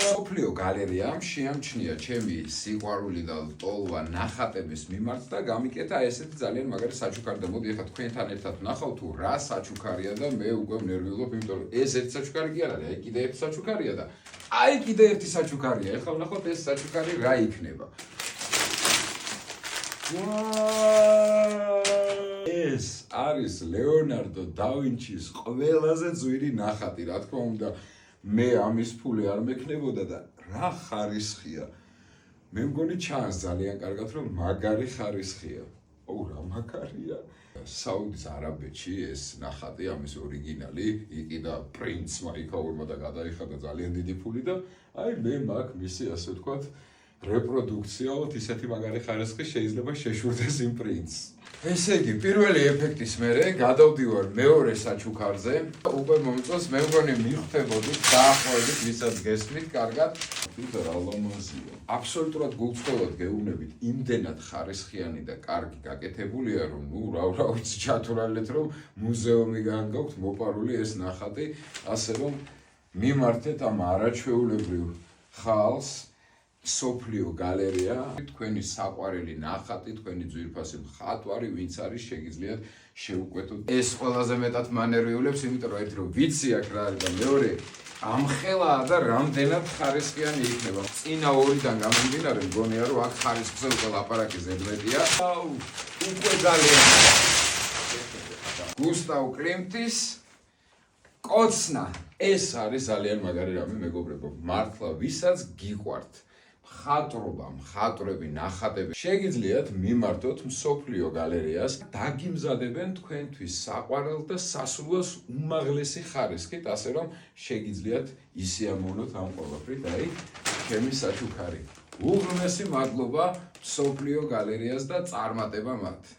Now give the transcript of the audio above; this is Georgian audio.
სოფლიო გალერეამ შეამჩნია ჩემი სიყვარული და ტოლვა ნახატების მიმართ და გამიკეთა ესეთი ძალიან მაგარი საჩუქარი და მოდი ახლა თქვენთან ერთად ვნახავ თუ რა საჩუქარია და მე უკვე ვნერვიულობ, იმიტომ რომ ეს ერთი საჩუქარი კი არ არის, აი კიდე ერთი საჩუქარია და აი კიდე ერთი საჩუქარია. ახლა ვნახავთ ეს საჩუქარი რა იქნება. ეს არის ლეონარდო და ვინჩის ყველაზე ძვირი ნახატი, რა თქმა უნდა. მე ამის ფული არ მექნებოდა და რა ხარისხია. მე მგონი ჩანს ძალიან კარგად რომ მაგარი ხარისხია. ო რა მაგარია. საუდის არაბეთში ეს ნახატი ამის ორიგინალი იყიდა პრინცმა იქაურმა და გადაიხადა ძალიან დიდი ფული და აი მე მაგ მისი ასე ვთქვათ რეპროდუქციაოთ ისეთი მაგარი ხარისხი შეიძლება შეშურდეს იმ პრინცს. ესე იგი, პირველი ეფექტის მერე გადავდივარ მეორე საჩუქარზე. უკვე მომწონს, მე მგონი მიხვდებოდით, დაახლოებით ვისაც გესმით, კარგად. თვითონ რა ლამაზია. აბსოლუტურად გულწრფელად გეუბნებით, იმდენად ხარისხიანი და კარგი გაკეთებულია, რომ რა ვიცი, ჩათვალეთ, რომ მუზეუმი გაანგაქვთ მოპარული ეს ნახატი, ასე რომ მიმართეთ ამ არაჩვეულებრივ ხალხს. სოფლიო გალერეა, თქვენი საყვარელი ნახატი, თქვენი ძვირფასი მხატვარი, ვინც არის, შეგიძლიათ შეუკვეთოთ. ეს ყველაზე მეტად მანერვიულებს, იმიტომ რომ ერთი რომ ვიცი აქ რა არის და მეორე ამხელაა და რამდენად ხარისხიანი იქნება. წინა ორიდან გამომდინარე, მგონია რომ აქ ხარისხზე უკვე ლაპარაკი ზედმეტია. უკვე ძალიან გუსტავ კლიმტის კოცნა. ეს არის ძალიან მაგარი რამე, მეგობრებო. მართლა ვისაც გიყვართ მხატვრობა, მხატვრები, ნახატები, შეგიძლიათ მიმართოთ მსოფლიო გალერეას, დაგიმზადებენ თქვენთვის საყვარელ და სასურველს უმაღლესი ხარისხით, ასე რომ შეგიძლიათ ისიამოვნოთ ამ ყველაფრით, აი, ჩემი საჩუქარი. უღრმესი მადლობა მსოფლიო გალერეას და წარმატება მათ.